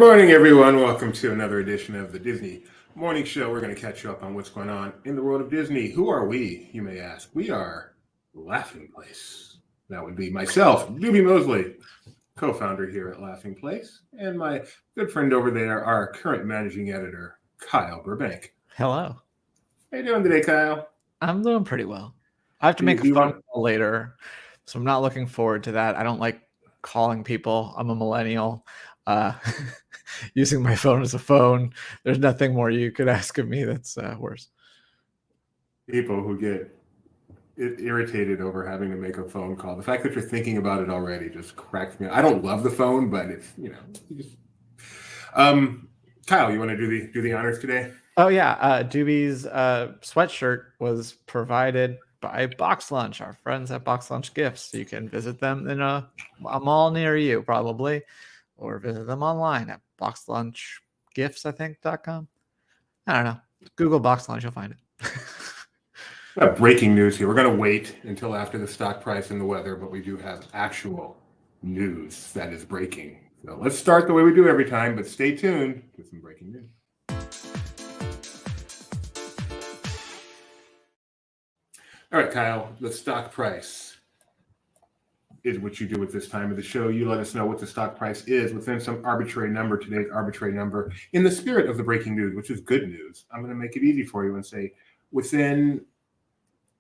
morning, everyone. Welcome to another edition of the Disney Morning Show. We're going to catch you up on what's going on in the world of Disney. Who are we, you may ask? We are Laughing Place. That would be myself, Doobie Mosley, co-founder here at Laughing Place, and my good friend over there, our current managing editor, Kyle Burbank. Hello. How you doing today, Kyle? I'm doing pretty well. I have to make a phone call later, so I'm not looking forward to that. I don't like calling people. I'm a millennial. Using my phone as a phone. There's nothing more you could ask of me that's worse. People who get irritated over having to make a phone call. The fact that you're thinking about it already just cracks me up. I don't love the phone, but it's, Kyle, you want to do the honors today? Oh yeah, Doobie's sweatshirt was provided by Box Lunch, our friends at Box Lunch Gifts. You can visit them in a mall near you, probably, or visit them online at boxlunchgifts.com. I don't know. Google Box Lunch, you'll find it. Breaking news here. We're going to wait until after the stock price and the weather, but we do have actual news that is breaking. So let's start the way we do every time, but stay tuned to some breaking news. All right, Kyle, the stock price is what you do at this time of the show. You let us know what the stock price is within some arbitrary number, today's arbitrary number. In the spirit of the breaking news, which is good news, I'm going to make it easy for you and say within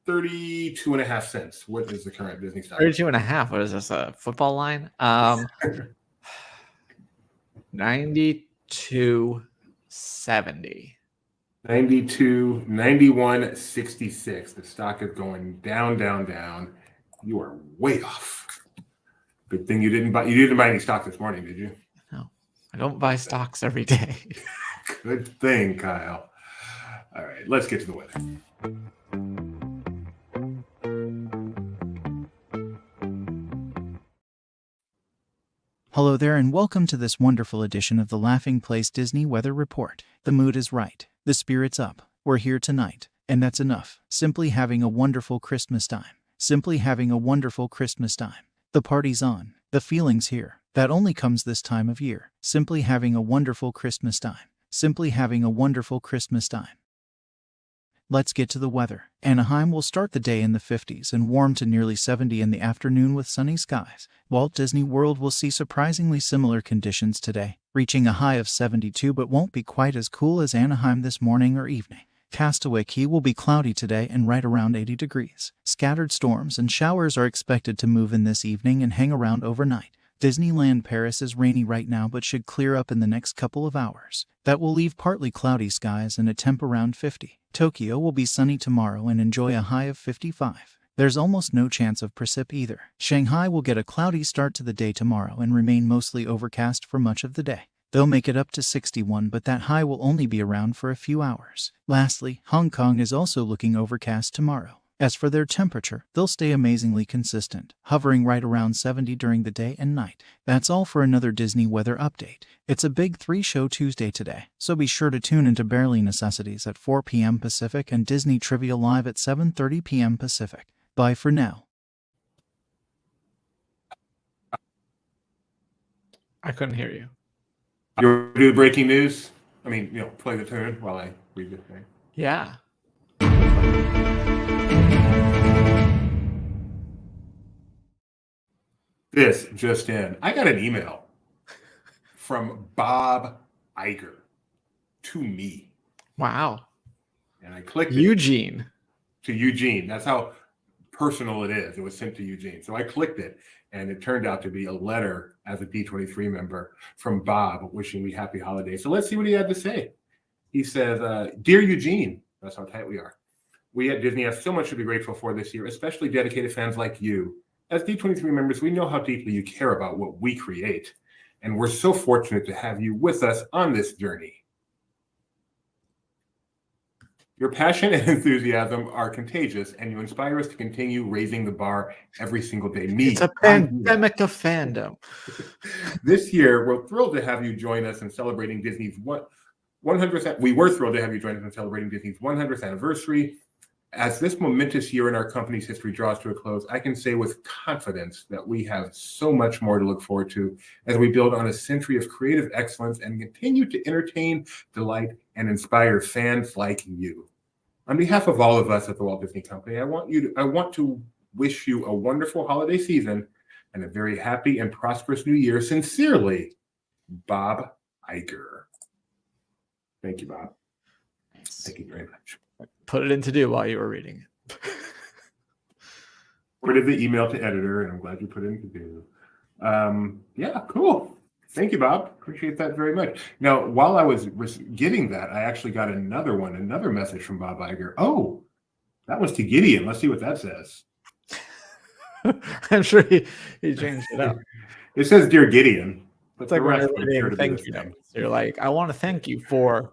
32.5 cents. What is the current Disney stock? 32.5. What is this? A football line? 92.70. 92, 91.66. The stock is going down, down, down. You are way off. Good thing you didn't buy any stock this morning, did you? No, I don't buy stocks every day. Good thing, Kyle. All right, let's get to the weather. Hello there and welcome to this wonderful edition of the Laughing Place Disney Weather Report. The mood is right. The spirit's up. We're here tonight. And that's enough. Simply having a wonderful Christmas time. Simply having a wonderful Christmas time. The party's on. The feeling's here. That only comes this time of year. Simply having a wonderful Christmas time. Simply having a wonderful Christmas time. Let's get to the weather. Anaheim will start the day in the 50s and warm to nearly 70 in the afternoon with sunny skies. Walt Disney World will see surprisingly similar conditions today, reaching a high of 72 but won't be quite as cool as Anaheim this morning or evening. Castaway Cay will be cloudy today and right around 80 degrees. Scattered storms and showers are expected to move in this evening and hang around overnight. Disneyland Paris is rainy right now but should clear up in the next couple of hours. That will leave partly cloudy skies and a temp around 50. Tokyo will be sunny tomorrow and enjoy a high of 55. There's almost no chance of precip either. Shanghai will get a cloudy start to the day tomorrow and remain mostly overcast for much of the day. They'll make it up to 61, but that high will only be around for a few hours. Lastly, Hong Kong is also looking overcast tomorrow. As for their temperature, they'll stay amazingly consistent, hovering right around 70 during the day and night. That's all for another Disney weather update. It's a big 3-show Tuesday today, so be sure to tune into Barely Necessities at 4 p.m. Pacific and Disney Trivia Live at 7:30 p.m. Pacific. Bye for now. I couldn't hear you. You do the breaking news? I mean, play the tune while I read the thing. Yeah. This just in. I got an email from Bob Iger to me. Wow. And I clicked Eugene. To Eugene. That's how personal it is. It was sent to Eugene. So I clicked it, and it turned out to be a letter as a D23 member from Bob wishing me happy holidays. So let's see what he had to say. He says, Dear Eugene, that's how tight we are. We at Disney have so much to be grateful for this year, especially dedicated fans like you. As D23 members, we know how deeply you care about what we create, and we're so fortunate to have you with us on this journey. Your passion and enthusiasm are contagious, and you inspire us to continue raising the bar every single day. It's a pandemic of fandom. This year, we're thrilled to have you join us in celebrating Disney's 100th. We were thrilled to have you join us in celebrating Disney's 100th anniversary. as this momentous year in our company's history draws to a close, I can say with confidence that we have so much more to look forward to as we build on a century of creative excellence and continue to entertain, delight, and inspire fans like you. On behalf of all of us at the Walt Disney Company, I want to wish you a wonderful holiday season and a very happy and prosperous new year. Sincerely, Bob Iger. Thank you, Bob. Thank you very much. Put it in to do while you were reading it. Forwarded the email to editor, and I'm glad you put it in to do. Yeah, cool. Thank you, Bob. Appreciate that very much. Now, while I was getting that, I actually got another message from Bob Iger. Oh, that was to Gideon. Let's see what that says. I'm sure he changed it up. It says, "Dear Gideon." But it's like when you're reading thank you notes. You're like, I want to thank you for.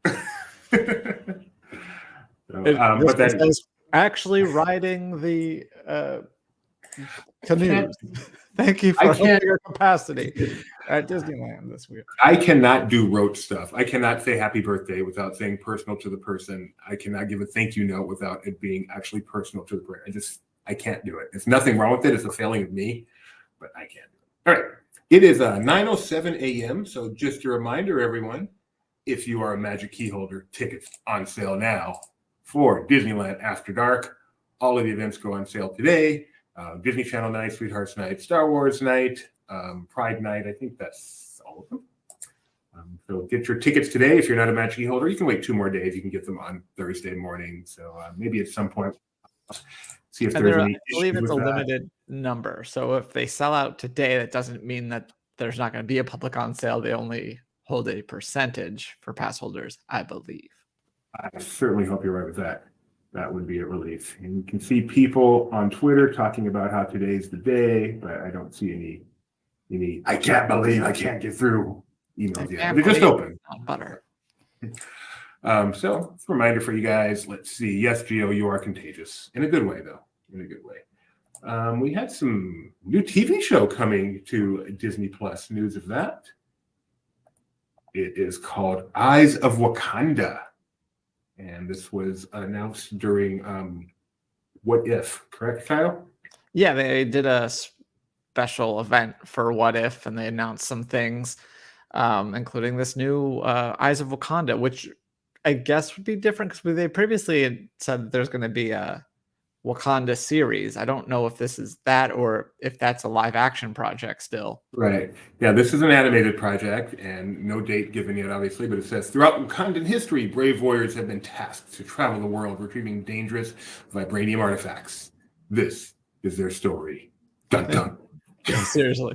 But that says actually riding the canoes. Thank you for your capacity at Disneyland this week. I cannot do rote stuff. I cannot say happy birthday without saying personal to the person. I cannot give a thank you note without it being actually personal to the person. I can't do it. There's nothing wrong with it. It's a failing of me, but I can't do it. All right. It is 9:07 a.m. So just a reminder, everyone, if you are a Magic Key holder, tickets on sale now for Disneyland After Dark. All of the events go on sale today. Disney Channel night, Sweethearts night, Star Wars night, Pride night. I think that's all of them. So get your tickets today. If you're not a Magic Key holder, you can wait 2 more days. You can get them on Thursday morning. So maybe at some point, see if there's any. I believe it's a limited number. So if they sell out today, that doesn't mean that there's not going to be a public on sale. They only hold a percentage for pass holders, I believe. I certainly hope you're right with that. That would be a relief. And you can see people on Twitter talking about how today's the day, but I don't see any I can't believe I can't get through emails yet. They're just open. Butter. So it's a reminder for you guys. Let's see. Yes, Gio, you are contagious. In a good way, though. In a good way. We had some new TV show coming to Disney Plus. News of that. It is called Eyes of Wakanda. And this was announced during What If, correct, Kyle? Yeah, they did a special event for What If, and they announced some things, including this new Eyes of Wakanda, which I guess would be different because they previously had said that there's going to be a Wakanda series. I don't know if this is that or if that's a live action project still. Right. Yeah, this is an animated project and no date given yet, obviously, but it says throughout Wakandan history, brave warriors have been tasked to travel the world retrieving dangerous vibranium artifacts. This is their story. Dun dun. Yeah, seriously.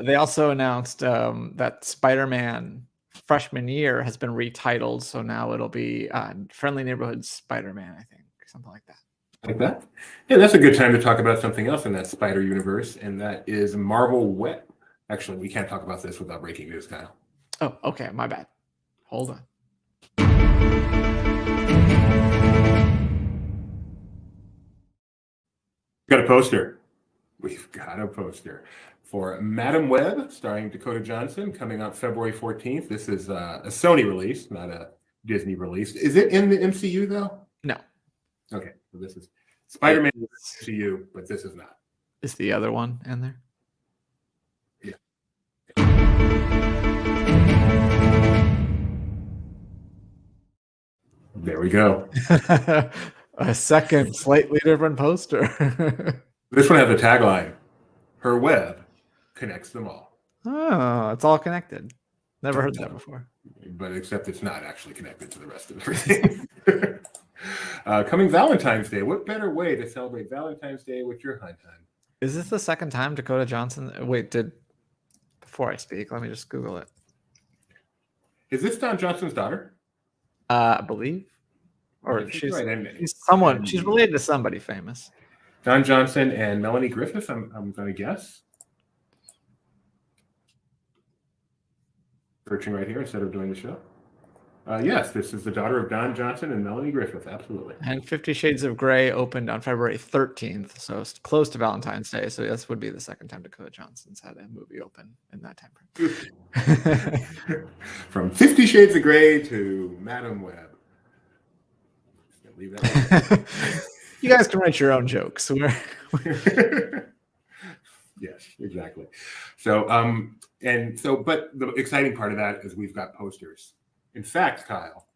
They also announced that Spider-Man freshman year has been retitled, so now it'll be Friendly Neighborhood Spider-Man, I think, something like that. Like that? Yeah, that's a good time to talk about something else in that Spider universe, and that is Marvel Web. Actually, we can't talk about this without breaking news, Kyle. Oh, okay, my bad. Hold on. Got a poster. We've got a poster for Madam Web, starring Dakota Johnson, coming out February 14th. This is a Sony release, not a Disney release. Is it in the MCU, though? No. Okay, so this is Spider-Man MCU, but this is not. Is the other one in there? Yeah. There we go. A second, slightly different poster. This one has a tagline: "Her web connects them all." Oh, it's all connected. Never heard that before. But except it's not actually connected to the rest of everything. Coming Valentine's Day. What better way to celebrate Valentine's Day with your hun? Is this the second time Dakota Johnson? Wait, before I speak, let me just Google it. Is this Don Johnson's daughter? I believe. Or she's related to somebody famous. Don Johnson and Melanie Griffith, I'm going to guess. Searching right here instead of doing the show. Yes, this is the daughter of Don Johnson and Melanie Griffith. Absolutely. And 50 Shades of Grey opened on February 13th, so it's close to Valentine's Day. So this would be the second time Dakota Johnson's had a movie open in that time frame. From 50 Shades of Grey to Madam Web. Leave that. You guys can write your own jokes. Yes, exactly. So, but the exciting part of that is we've got posters. In fact, Kyle,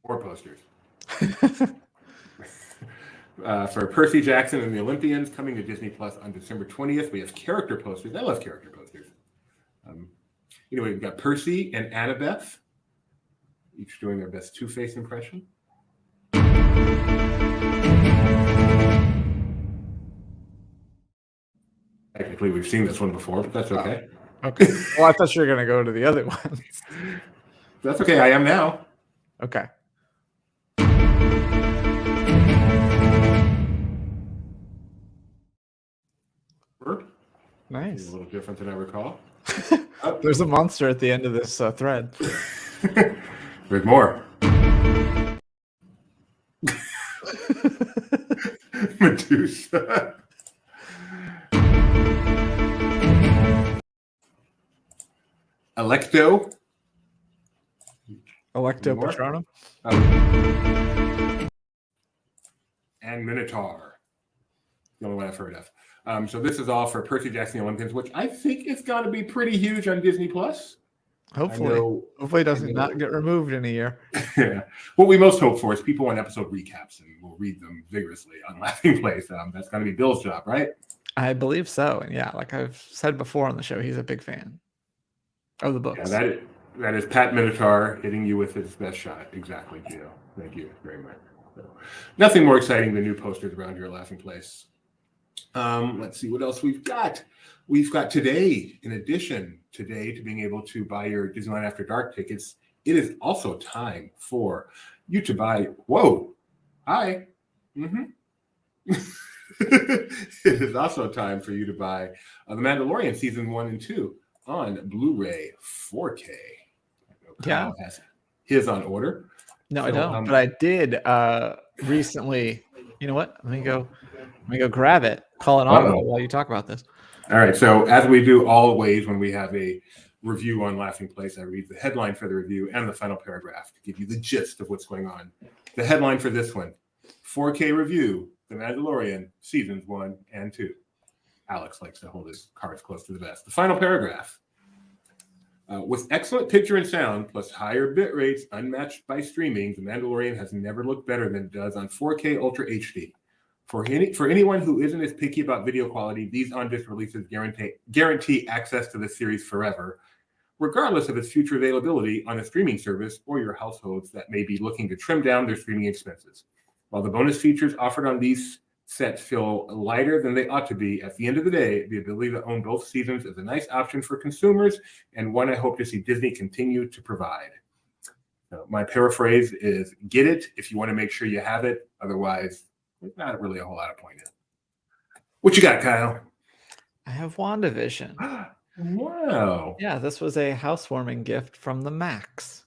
more posters. For Percy Jackson and the Olympians coming to Disney Plus on December 20th. We have character posters. I love character posters. We've got Percy and Annabeth, each doing their best Two-Face impression. Technically, we've seen this one before, but that's okay. Okay. Well, I thought you were going to go to the other ones. That's okay. I am now. Okay. Nice. It's a little different than I recall. There's a monster at the end of this thread. There's more. Medusa. Electo Patronum. And Minotaur. The only one I've heard of. So this is all for Percy Jackson and the Olympians, which I think is going to be pretty huge on Disney Plus. Hopefully it doesn't not get removed in a year. Yeah. What we most hope for is people want episode recaps, and we'll read them vigorously on Laughing Place. That's going to be Bill's job, right? I believe so. And yeah, like I've said before on the show, he's a big fan of the books. Yeah, that is Pat Minotaur hitting you with his best shot. Exactly, Gio. Thank you very much. So, nothing more exciting than new posters around here at Laughing Place. Let's see what else we've got. We've got today, in addition today to being able to buy your Disneyland After Dark tickets, it is also time for you to buy. Whoa. Hi. It is also time for you to buy The Mandalorian Season 1 and 2 on Blu-ray 4K. Yeah. Has his on order. No, I don't. But I did recently. You know what? Let me go grab it. Call it on while you talk about this. All right. So as we do always when we have a review on Laughing Place, I read the headline for the review and the final paragraph to give you the gist of what's going on. The headline for this one, 4K review, The Mandalorian, Seasons 1 and 2. Alex likes to hold his cards close to the vest. The final paragraph. With excellent picture and sound, plus higher bit rates unmatched by streaming, The Mandalorian has never looked better than it does on 4K Ultra HD. For anyone who isn't as picky about video quality, these on-disc releases guarantee access to the series forever, regardless of its future availability on a streaming service or your households that may be looking to trim down their streaming expenses. While the bonus features offered on these sets feel lighter than they ought to be, at the end of the day, the ability to own both seasons is a nice option for consumers and one I hope to see Disney continue to provide. My paraphrase is, get it if you want to make sure you have it. Otherwise, there's not really a whole lot of point in it. What you got, Kyle? I have WandaVision. Wow. Yeah, this was a housewarming gift from the Max.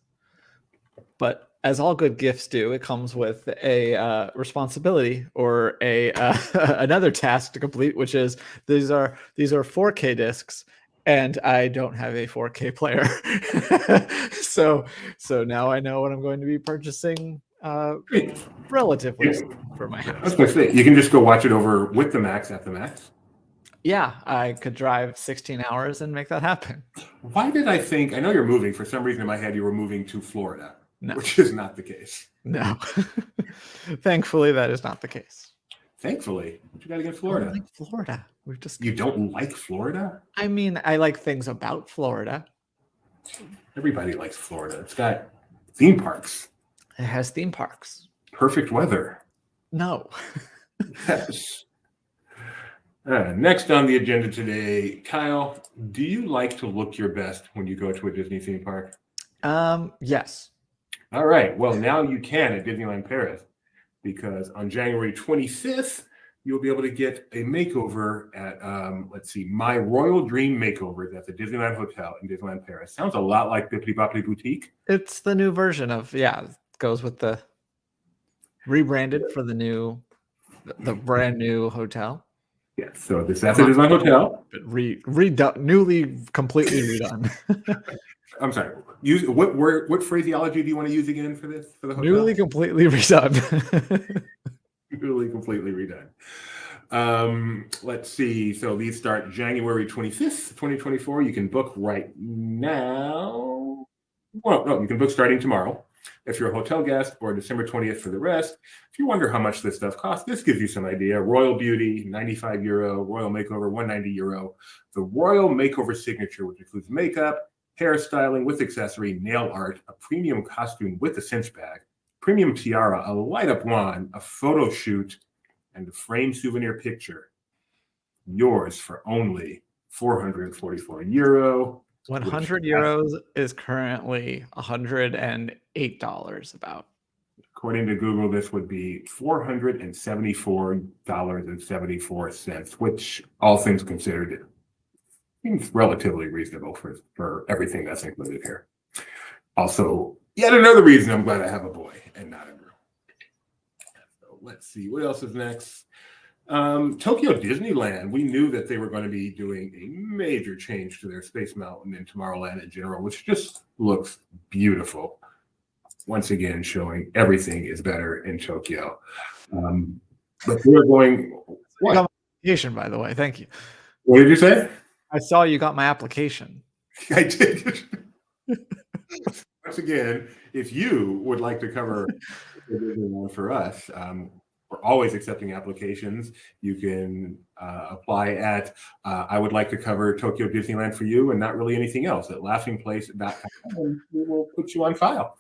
But as all good gifts do, it comes with a responsibility or a another task to complete, which is these are 4K discs, and I don't have a 4K player. so now I know what I'm going to be purchasing relatively soon for my house. I was going to say, you can just go watch it over with the Max at the Max. Yeah, I could drive 16 hours and make that happen. Why did I think, I know you're moving, for some reason in my head you were moving to Florida. No. Which is not the case. No. Thankfully, that is not the case. Thankfully? What you got against Florida? I like Florida. You don't like Florida? I mean, I like things about Florida. Everybody likes Florida. It's got theme parks. It has theme parks. Perfect weather. No. Yes. Next on the agenda today, Kyle, do you like to look your best when you go to a Disney theme park? Yes. All right. Well, now you can at Disneyland Paris, because on January 25th, you'll be able to get a makeover at, My Royal Dream Makeover at the Disneyland Hotel in Disneyland Paris. Sounds a lot like Bippity Boppity Boutique. It's the new version of, it goes with the rebranded for the brand new hotel. Yes. So this asset is my hotel. But redone, newly, completely redone. I'm sorry. Use what phraseology do you want to use again for this for the hotel? Newly, completely redone. Newly, completely redone. Let's see. So these start January 25th, 2024. You can book right now. Well, no, you can book starting tomorrow if you're a hotel guest, or December 20th for the rest. If you wonder how much this stuff costs, this gives you some idea. Royal Beauty, €95. Royal Makeover, €190. The Royal Makeover Signature, which includes makeup, hairstyling with accessory, nail art, a premium costume with a cinch bag, premium tiara, a light-up wand, a photo shoot, and a framed souvenir picture. Yours for only €444. 100 euros is currently $108 about. According to Google, this would be $474.74, which, all things considered, seems relatively reasonable for everything that's included here. Also, yet another reason I'm glad I have a boy and not a girl. So let's see, what else is next? Tokyo Disneyland. We knew that they were going to be doing a major change to their Space Mountain and Tomorrowland in general, which just looks beautiful. Once again, showing everything is better in Tokyo. But we're going. You got my application, by the way. Thank you. What did you say? I saw you got my application. I did. Once again, if you would like to cover for us, we're always accepting applications. You can apply at I would like to cover Tokyo Disneyland for you and not really anything else at laughingplace.com, and we will put you on file.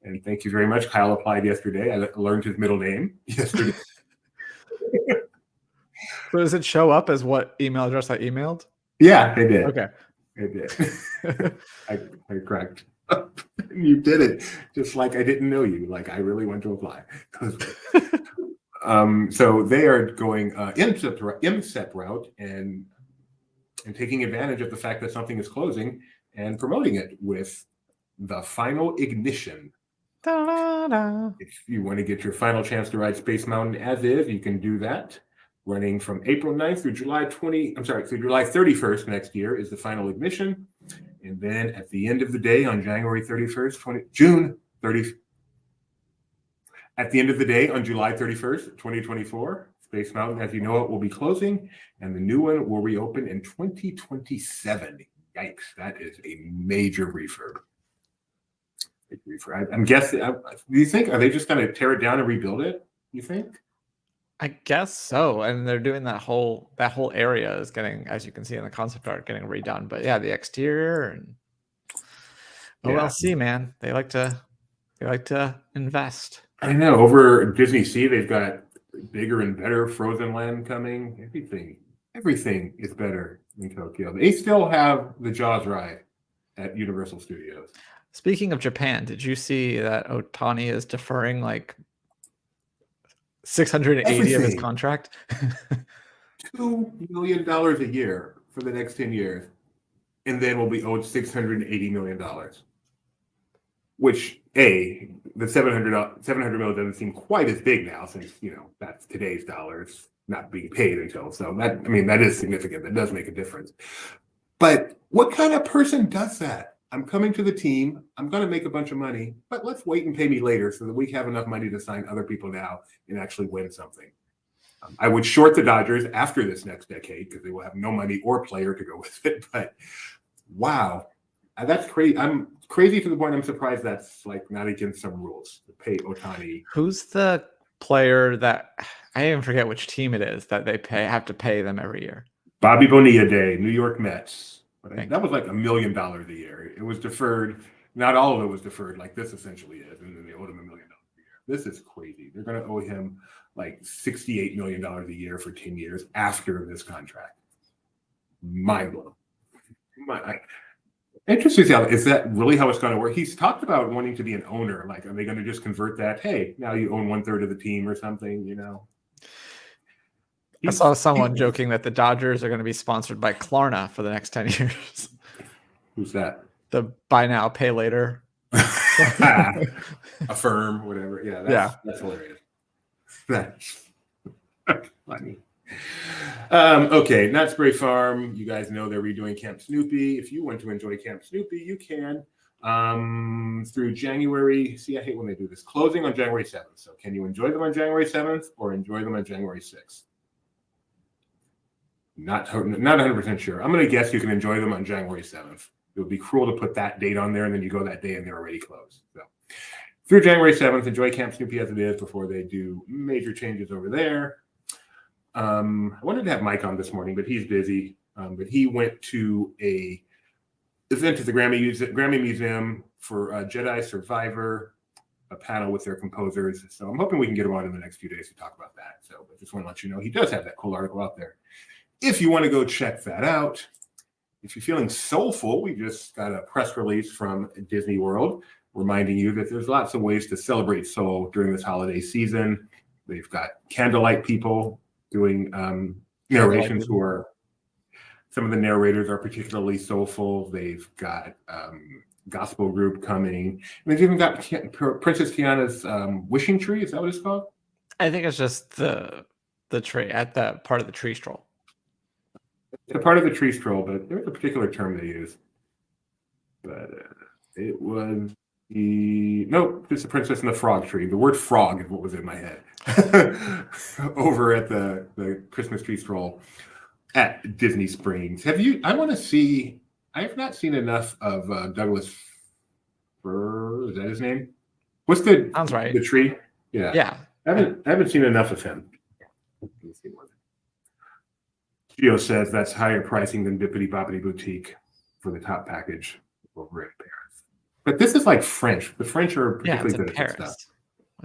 And thank you very much. Kyle applied yesterday. I learned his middle name yesterday. So does it show up as what email address I emailed? Yeah, they did. Okay. It did. I cracked up. You did it just like I didn't know you. Like I really went to apply. So they are going IMSEP route and taking advantage of the fact that something is closing and promoting it with the final ignition. Da-da-da. If you want to get your final chance to ride Space Mountain as is, you can do that. Running from April 9th through July 31st next year is the final ignition. And then at the end of the day on January 31st, at the end of the day on July 31st, 2024, Space Mountain, as you know it, will be closing, and the new one will reopen in 2027. Yikes, that is a major refurb. I'm guessing, do you think, are they just going to tear it down and rebuild it, you think? I guess so. And they're doing that whole area is getting, as you can see in the concept art, getting redone. But yeah, the exterior and OLC, man, they like to invest. I know. Over Disney Sea, they've got bigger and better Frozen Land coming. Everything is better in Tokyo. They still have the Jaws ride at Universal Studios. Speaking of Japan, did you see that Otani is deferring like 680 of his contract? $2 million a year for the next 10 years, and then will be owed $680 million. Which the 700 million doesn't seem quite as big now, since that's today's dollars not being paid until. So that is significant. That does make a difference. But what kind of person does that? I'm coming to the team. I'm going to make a bunch of money, but let's wait and pay me later so that we have enough money to sign other people now and actually win something. I would short the Dodgers after this next decade because they will have no money or player to go with it. But wow, that's crazy. I'm crazy to the point I'm surprised that's like not against some rules to pay Otani. Who's the player that I even forget which team it is that they have to pay them every year? Bobby Bonilla Day, New York Mets. But that was like $1 million a year. It was deferred. Not all of it was deferred, like this essentially is, and then they owed him $1 million a year. This is crazy. They're going to owe him like $68 million a year for 10 years after this contract. Mind blown. Interesting. Is that really how it's going to work? He's talked about wanting to be an owner. Like, are they going to just convert that? Hey, now you own 1/3 of the team or something, I saw someone joking that the Dodgers are going to be sponsored by Klarna for the next 10 years. Who's that? The buy now, pay later. Affirm, whatever. Yeah, that's hilarious. That's funny. Okay, Knott's Berry Farm. You guys know they're redoing Camp Snoopy. If you want to enjoy Camp Snoopy, you can. Through January. See, I hate when they do this. Closing on January 7th. So can you enjoy them on January 7th or enjoy them on January 6th? Not 100% sure. I'm going to guess you can enjoy them on January 7th. It would be cruel to put that date on there and then you go that day and they're already closed. So through January 7th, enjoy Camp Snoopy as it is before they do major changes over there. I wanted to have Mike on this morning, but he's busy. But he went to a event at the Grammy Museum for Jedi Survivor, a panel with their composers. So I'm hoping we can get him on in the next few days to talk about that. So I just want to let you know he does have that cool article out there. If you want to go check that out, if you're feeling soulful, we just got a press release from Disney World reminding you that there's lots of ways to celebrate soul during this holiday season. They've got candlelight people doing narrations who are, some of the narrators are particularly soulful. They've got gospel group coming. And they've even got Princess Tiana's wishing tree. Is that what it's called? I think it's just the tree at the part of the tree stroll. It's a part of the tree stroll, but there's a particular term they use. But it was it's the Princess and the Frog tree. The word frog is what was in my head. Over at the Christmas tree stroll at Disney Springs. I want to see, I have not seen enough of Douglas Fir, is that his name? What's Sounds right. The tree? Yeah. Yeah. I haven't seen enough of him. Let me see one. Gio says that's higher pricing than Bippity Boppity Boutique for the top package over at Paris. But this is like French. The French are particularly good at this stuff.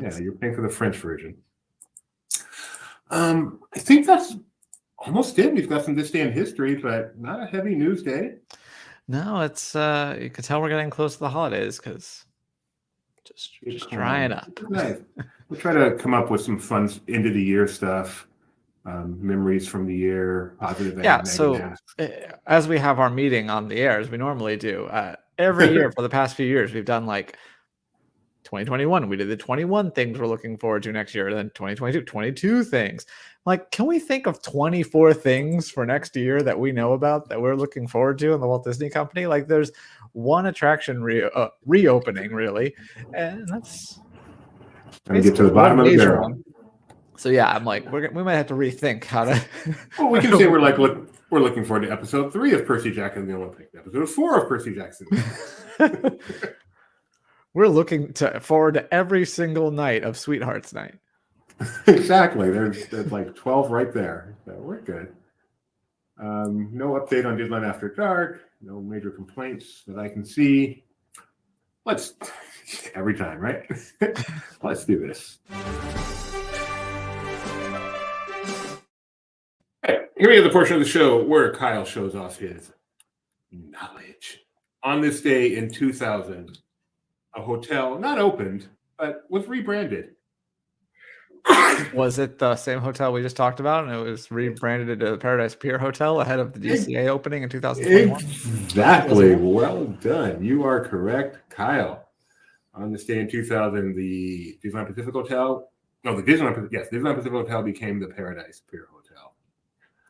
Yeah, you're paying for the French version. I think that's almost it. We've got some This Day in History, but not a heavy news day. No, it's you can tell we're getting close to the holidays because just drying up. Nice. We'll try to come up with some fun end of the year stuff, memories from the year, positive. Yeah. So as we have our meeting on the air, as we normally do, every year for the past few years, we've done like 2021. We did the 21 things we're looking forward to next year. Then 2022, 22 things. Like, can we think of 24 things for next year that we know about that we're looking forward to in the Walt Disney Company? Like, there's one attraction reopening, really, and that's trying to get to the bottom of the barrel. So yeah, I'm like, we might have to rethink how to. Well, we can say we're looking forward to episode 3 of Percy Jackson and the Olympic, episode 4 of Percy Jackson. We're looking forward to every single night of Sweethearts Night. Exactly. There's like 12 right there. So we're good. No update on Disneyland After Dark. No major complaints that I can see. Let's every time, right? Let's do this. Hey, here we have the portion of the show where Kyle shows off his knowledge. On this day in 2000, a hotel not opened, but was rebranded. Was it the same hotel we just talked about, and it was rebranded to Paradise Pier Hotel ahead of the DCA opening in 2021? Exactly. Well done. You are correct, Kyle. On this day in 2000, the Disneyland Pacific Hotel, Disneyland Pacific Hotel became the Paradise Pier Hotel.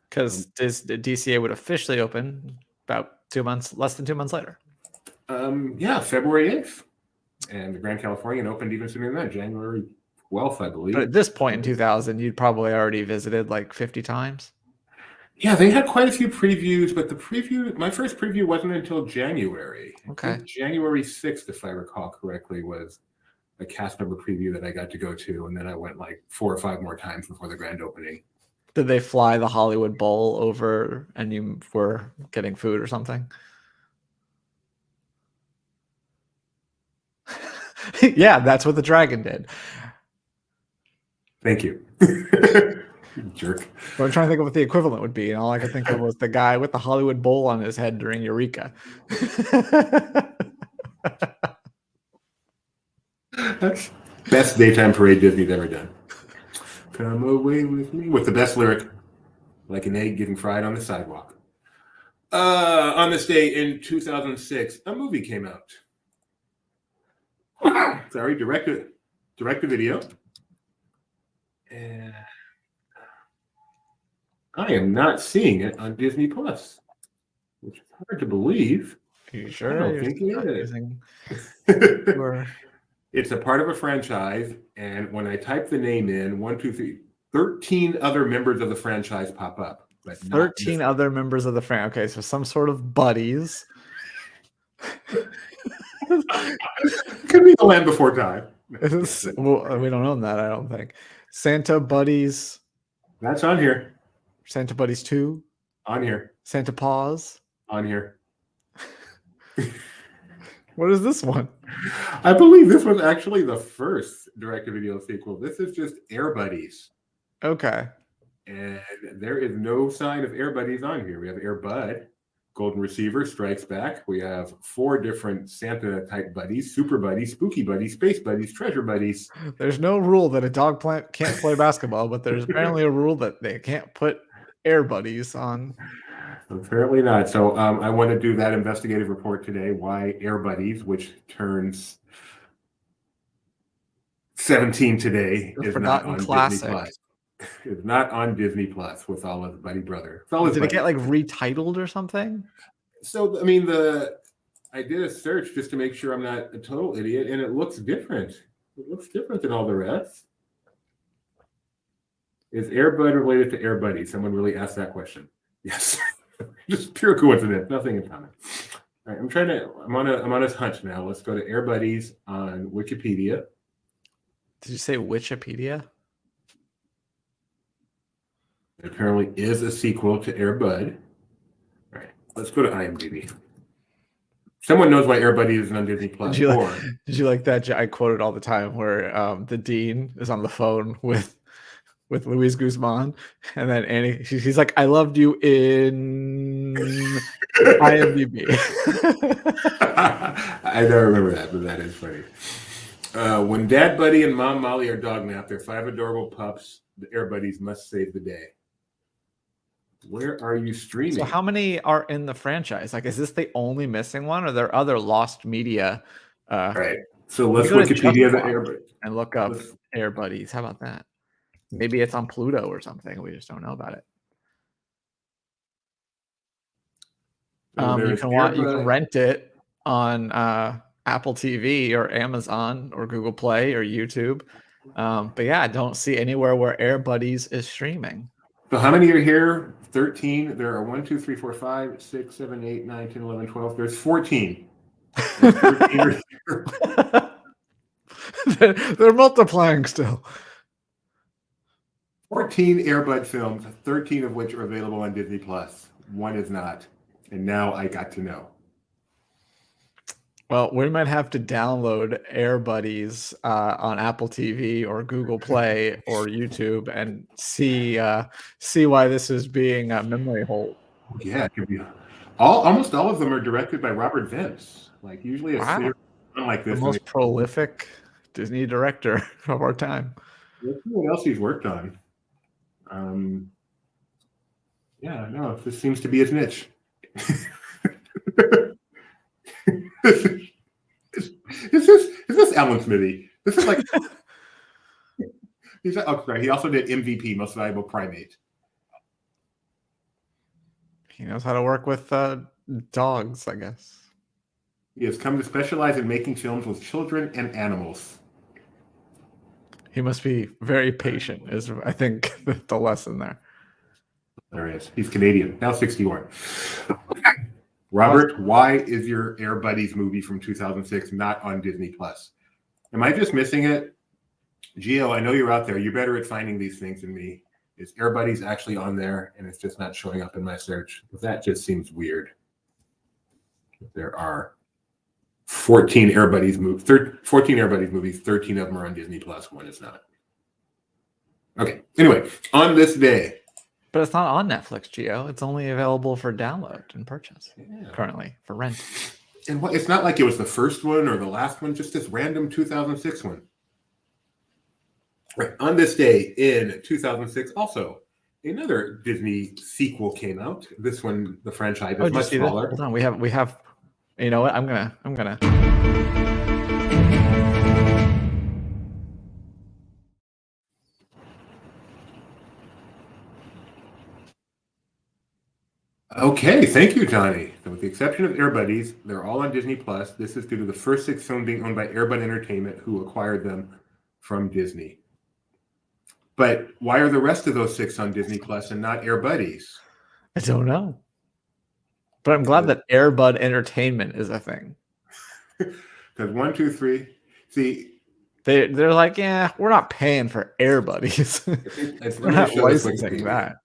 Because the DCA would officially open about less than 2 months later. February 8th. And the Grand Californian opened even sooner than that, January 12th, I believe. But at this point in 2000, you'd probably already visited like 50 times. Yeah, they had quite a few previews, but my first preview wasn't until January. Okay. January 6th, if I recall correctly, was a cast member preview that I got to go to. And then I went like 4 or 5 more times before the grand opening. Did they fly the Hollywood Bowl over and you were getting food or something? Yeah, that's what the dragon did. Thank you. Jerk. I'm trying to think of what the equivalent would be, and all I could think of was the guy with the Hollywood Bowl on his head during Eureka. That's best daytime parade Disney's ever done. Come away with me, with the best lyric, like an egg getting fried on the sidewalk. On this day in 2006, a movie came out. Sorry, direct to video. And I am not seeing it on Disney Plus, which is hard to believe. Are you I sure? don't You're think not it is. using your... It's a part of a franchise, and when I type the name in, 13 other members of the franchise pop up, but not 13 other members of the franchise. Okay, so some sort of buddies. Could be The Land Before Time. Well, we don't own that, I don't think. Santa Buddies. That's on here. Santa Buddies 2. On here. Santa Paws. On here. What is this one? I believe this was actually the first direct-to-video sequel. This is just Air Buddies. Okay. And there is no sign of Air Buddies on here. We have Air Bud, Golden Receiver, Strikes Back. We have 4 different Santa-type buddies, Super Buddies, Spooky Buddies, Space Buddies, Treasure Buddies. There's no rule that a dog plant can't play basketball, but there's apparently a rule that they can't put Air Buddies on. Apparently not. So I want to do that investigative report today. Why Air Buddies, which turns 17 today, is not on Disney Plus. It's not on Disney Plus with all of Buddy Brother. Did it get like retitled or something? So I mean, I did a search just to make sure I'm not a total idiot, and it looks different. It looks different than all the rest. Is Air Bud related to Air Buddy? Someone really asked that question. Yes. Just pure coincidence, nothing in common. All right, I'm on a hunt now. Let's go to Air Buddies on Wikipedia. Did you say Wikipedia? It apparently is a sequel to Air Bud. All right, let's go to IMDb. Someone knows why Air Buddy isn't on Disney Plus. Did you like that? I quote it all the time where the dean is on the phone with Luis Guzman, and then Annie, he's like, "I loved you in IMDb." I don't remember that, but that is funny. When Dad Buddy and Mom Molly are dog napped, their 5 adorable pups, the Air Buddies, must save the day. Where are you streaming? So how many are in the franchise? Like, is this the only missing one, or are there other lost media? Right. So let's Wikipedia the Air Buddies and look up Air Buddies. How about that? Maybe it's on Pluto or something. We just don't know about it. You can rent it on Apple TV or Amazon or Google Play or YouTube. But yeah, I don't see anywhere where Air Buddies is streaming. So how many are here? 13. There are 1, 2, 3, 4, 5, 6, 7, 8, 9, 10, 11, 12. There's 14. 13 are here. They're multiplying still. 14 Air Bud films, 13 of which are available on Disney Plus. 1 is not. And now I got to know. Well, we might have to download Air Buddies on Apple TV or Google Play or YouTube and see why this is being a memory hole. Yeah, it could be. Almost all of them are directed by Robert Vance. Like usually a series like this. The most prolific Disney director of our time. Let's see what else he's worked on. Yeah, no, this seems to be his niche. Is this Alan Smithy? This is like sorry. He also did MVP, Most Valuable Primate. He knows how to work with dogs, I guess. He has come to specialize in making films with children and animals. He must be very patient, is I think the lesson there. There he is. He's Canadian, now 61. Robert, why is your Air Buddies movie from 2006 not on Disney Plus? Am I just missing it? Gio, I know you're out there. You're better at finding these things than me. Is Air Buddies actually on there and it's just not showing up in my search? That just seems weird. There are 14 Air Buddies movies, 14 Air Buddies movies, 13 of them are on Disney Plus, 1 is not. Okay, anyway, on this day. But it's not on Netflix, Gio. It's only available for download and purchase currently for rent. And it's not like it was the first one or the last one, just this random 2006 one. Right. On this day in 2006, also another Disney sequel came out. This one, the franchise is much smaller. Hold on, we have. You know what? I'm gonna. Okay, thank you, Johnny. So with the exception of Air Buddies, they're all on Disney Plus. This is due to the first 6 films being owned by Air Bud Entertainment, who acquired them from Disney. But why are the rest of those 6 on Disney Plus and not Air Buddies? I don't know. But I'm glad that Air Bud Entertainment is a thing. Because 1, 2, 3. See, they're like, yeah, we're not paying for Air Buddies. We're not licensing that.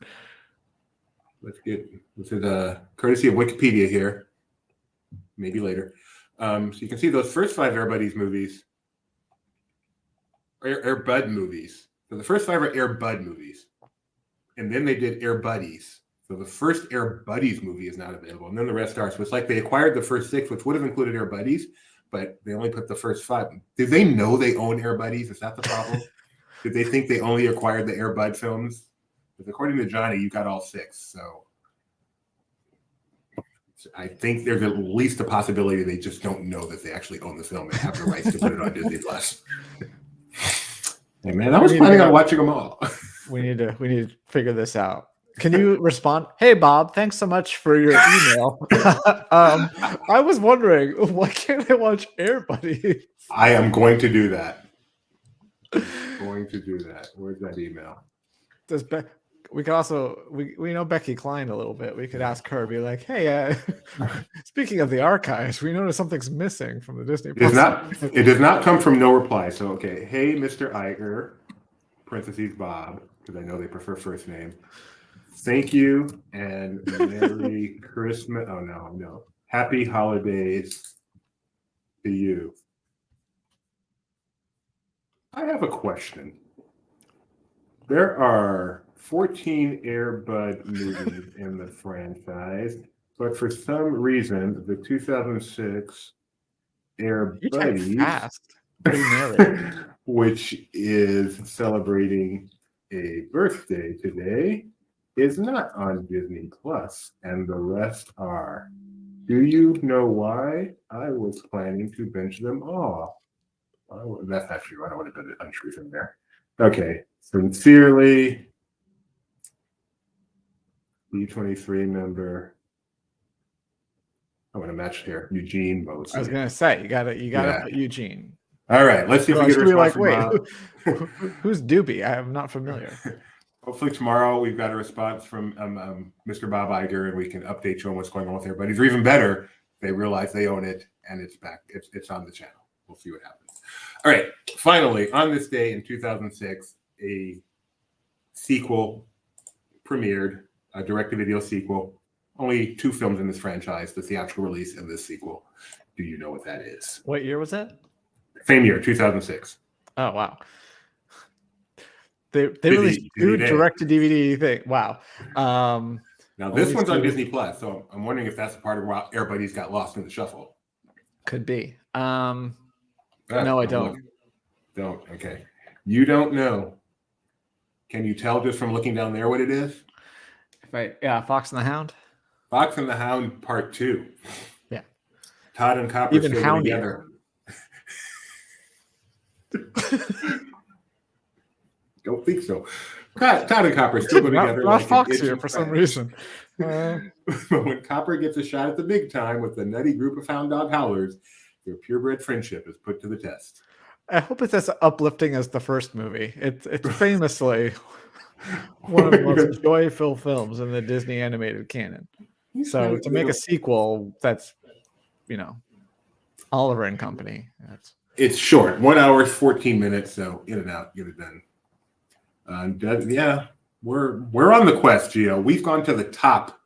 This is courtesy of Wikipedia here. Maybe later. So you can see those first 5 Air Buddies movies, Air Bud movies. So the first 5 are Air Bud movies, and then they did Air Buddies. So the first Air Buddies movie is not available, and then the rest are. So it's like they acquired the first 6, which would have included Air Buddies, but they only put the first 5. Did they know they own Air Buddies? Is that the problem? Did they think they only acquired the Air Bud films? Because according to Johnny, you got all 6. So I think there's at least a possibility they just don't know that they actually own the film and have the rights to put it on Disney Plus. Hey man, I was planning on watching them all. We need to figure this out. Can you respond? Hey Bob, thanks so much for your email. I was wondering, why can't I watch Air Buddies? I am going to do that. Where's that email? We could also we know Becky Klein a little bit. We could ask her, be like, hey, speaking of the archives, we noticed something's missing from the Disney. It does not come from no reply. So okay, hey Mr. Iger, parentheses Bob, because I know they prefer first name. Thank you and Merry Christmas. Oh no. Happy holidays to you. I have a question. There are 14 Air Bud movies in the franchise, but for some reason, the 2006 Air Buddies, which is celebrating a birthday today, is not on Disney Plus, and the rest are. Do you know why? I was planning to binge them all. Oh, that's not true. I don't want to put an untruth in there. Okay. Sincerely, D23 member. I want to match here. Eugene Mosley. I was gonna say you gotta put Eugene. All right, let's see if we get a response from Bob. Who's Doobie? I am not familiar. Hopefully tomorrow we've got a response from Mr. Bob Iger, and we can update you on what's going on with everybody. Or even better, they realize they own it and it's back. It's on the channel. We'll see what happens. All right. Finally, on this day in 2006, a sequel premiered, a direct-to-video sequel. Only 2 films in this franchise: the theatrical release and this sequel. Do you know what that is? What year was that? Same year, 2006. Oh wow. They released 2 direct-to-DVD thing. Wow. Now this one's on Disney Plus, so I'm wondering if that's a part of why everybody's got lost in the shuffle. Could be. No, I don't. Don't. Okay. You don't know. Can you tell just from looking down there what it is? Fox and the Hound. Fox and the Hound Part 2. Yeah. Todd and Copper even still houndier. Together. Don't think so. Todd and Copper still go together. Not Fox here for some reason. But when Copper gets a shot at the big time with the nutty group of hound dog howlers, their purebred friendship is put to the test. I hope it's as uplifting as the first movie. It's famously one of the most joy-filled films in the Disney animated canon. So to make a sequel that's, Oliver and Company. It's short, 1 hour, 14 minutes. So in and out, get it done. We're on the quest, Gio. We've gone to the top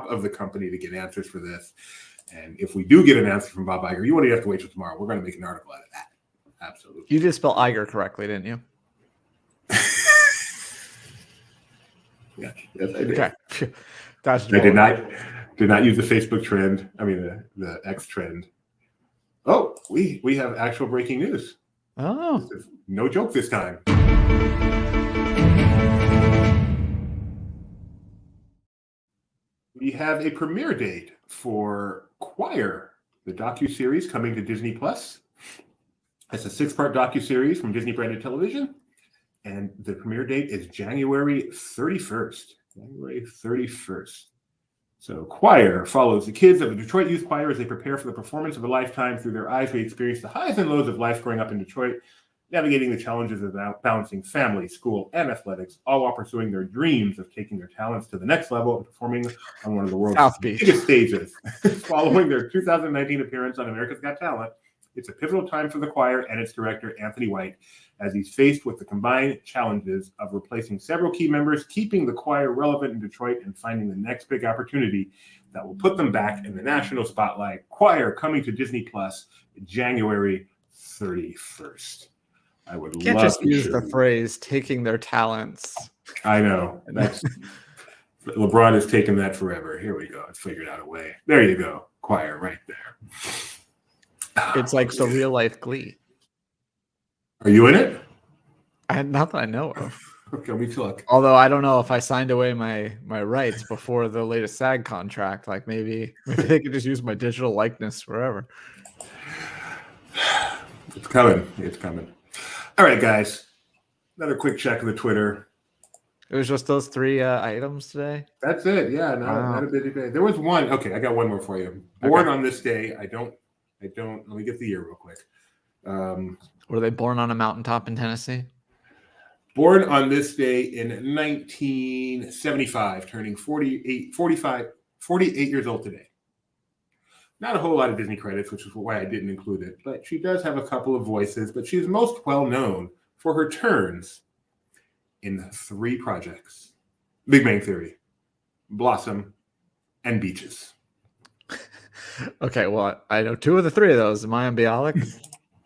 of the company to get answers for this. And if we do get an answer from Bob Iger, you won't even have to wait till tomorrow. We're going to make an article out of that. Absolutely. You did spell Iger correctly, didn't you? Yes, I did. Okay. I did not use the Facebook trend. I mean the X trend. Oh, we have actual breaking news. Oh, no joke this time. We have a premiere date for Choir, the docuseries coming to Disney Plus. It's a 6-part docuseries from Disney branded television, and the premiere date is January 31st. January 31st. So choir follows the kids of the Detroit Youth Choir as they prepare for the performance of a lifetime. Through their eyes, we experience the highs and lows of life growing up in Detroit, navigating the challenges of balancing family, school, and athletics, all while pursuing their dreams of taking their talents to the next level and performing on one of the world's South Beach. biggest stages. Following their 2019 appearance on America's Got Talent, it's a pivotal time for the choir and its director, Anthony White, as he's faced with the combined challenges of replacing several key members, keeping the choir relevant in Detroit, and finding the next big opportunity that will put them back in the national spotlight. Choir coming to Disney Plus January 31st. I would You can't love just to use show the you. phrase "taking their talents." I know. That's LeBron has taken that forever. Here we go. I figured out a way. There you go. Choir right there. It's like the real life Glee. Are you in it? Not that I know of. Okay, let me look. Although I don't know if I signed away my rights before the latest SAG contract. Like maybe they could just use my digital likeness forever. It's coming. It's coming. All right, guys. Another quick check of the Twitter. It was just those 3 items today. That's it. Yeah, not a busy day. There was one. Okay, I got one more for you. Born on this day. I don't. Let me get the year real quick. Were they born on a mountaintop in Tennessee? Born on this day in 1975, turning 48 years old today. Not a whole lot of Disney credits, which is why I didn't include it. But she does have a couple of voices, but she's most well known for her turns in 3 projects: Big Bang Theory, Blossom, and Beaches. Okay, well, I know 2 of the 3 of those. Mayim Bialik.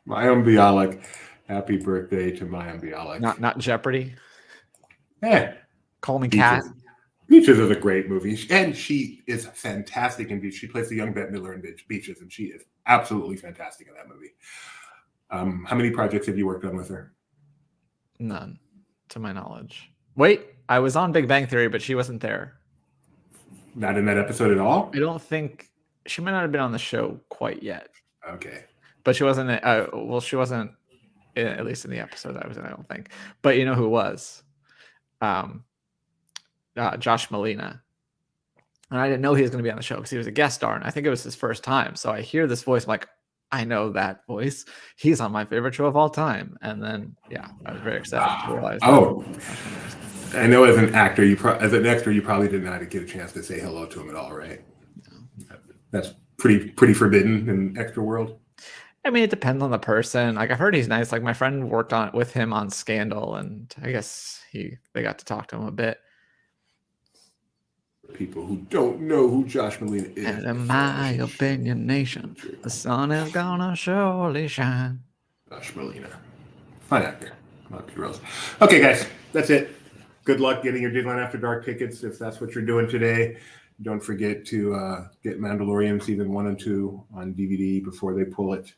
Mayim Bialik. Happy birthday to Mayim Bialik. Not Jeopardy. Call Me Beaches. Cat. Beaches is a great movie, and she is fantastic in Beaches. She plays the young Bette Midler in Beaches, and she is absolutely fantastic in that movie. How many projects have you worked on with her? None, to my knowledge. Wait, I was on Big Bang Theory, but she wasn't there. Not in that episode at all? I don't think she might not have been on the show quite yet. Okay. But she wasn't. She wasn't. At least in the episode I was in, I don't think. But you know who was? Josh Molina. And I didn't know he was going to be on the show because he was a guest star, and I think it was his first time. So I hear this voice, I'm like, I know that voice. He's on my favorite show of all time. And then, yeah, I was very excited to realize. I know as an actor, you probably did not get a chance to say hello to him at all, right? No. That's pretty forbidden in extra world. I mean, it depends on the person. Like I've heard he's nice. Like my friend worked with him on Scandal, and I guess they got to talk to him a bit. People who don't know who Josh Molina is. And in my opinion, nation, the sun is gonna surely shine. Josh Molina. Fine actor. Okay, guys, that's it. Good luck getting your Disneyland After Dark tickets if that's what you're doing today. Don't forget to get Mandalorian Season 1 and 2 on DVD before they pull it.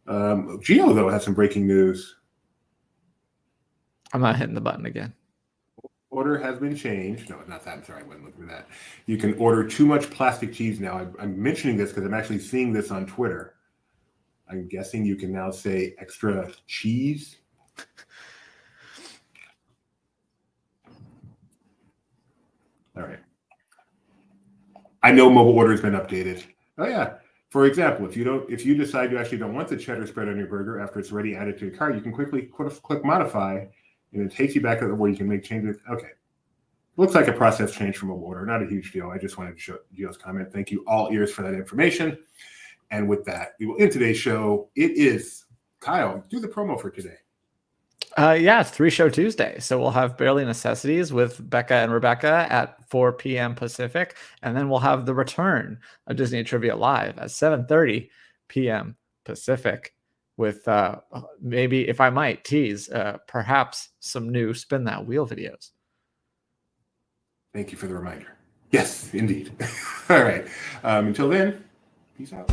Gio, though, has some breaking news. I'm not hitting the button again. Order has been changed. No, not that. I'm sorry, I wasn't looking for that. You can order too much plastic cheese now. I'm mentioning this because I'm actually seeing this on Twitter. I'm guessing you can now say extra cheese. All right. I know mobile order has been updated. Oh yeah. For example, if you decide you actually don't want the cheddar spread on your burger after it's already added to your cart, you can quickly click modify, and it takes you back to where you can make changes. Okay. Looks like a process change from mobile order. Not a huge deal. I just wanted to show Gio's comment. Thank you, all ears, for that information. And with that, we will end today's show. It is Kyle. Do the promo for today. Yeah, it's 3-show Tuesday. So we'll have Barely Necessities with Becca and Rebecca at 4 p.m. Pacific. And then we'll have the return of Disney Trivia Live at 7:30 p.m. Pacific with maybe, if I might tease, perhaps some new Spin That Wheel videos. Thank you for the reminder. Yes, indeed. All right. Until then, peace out.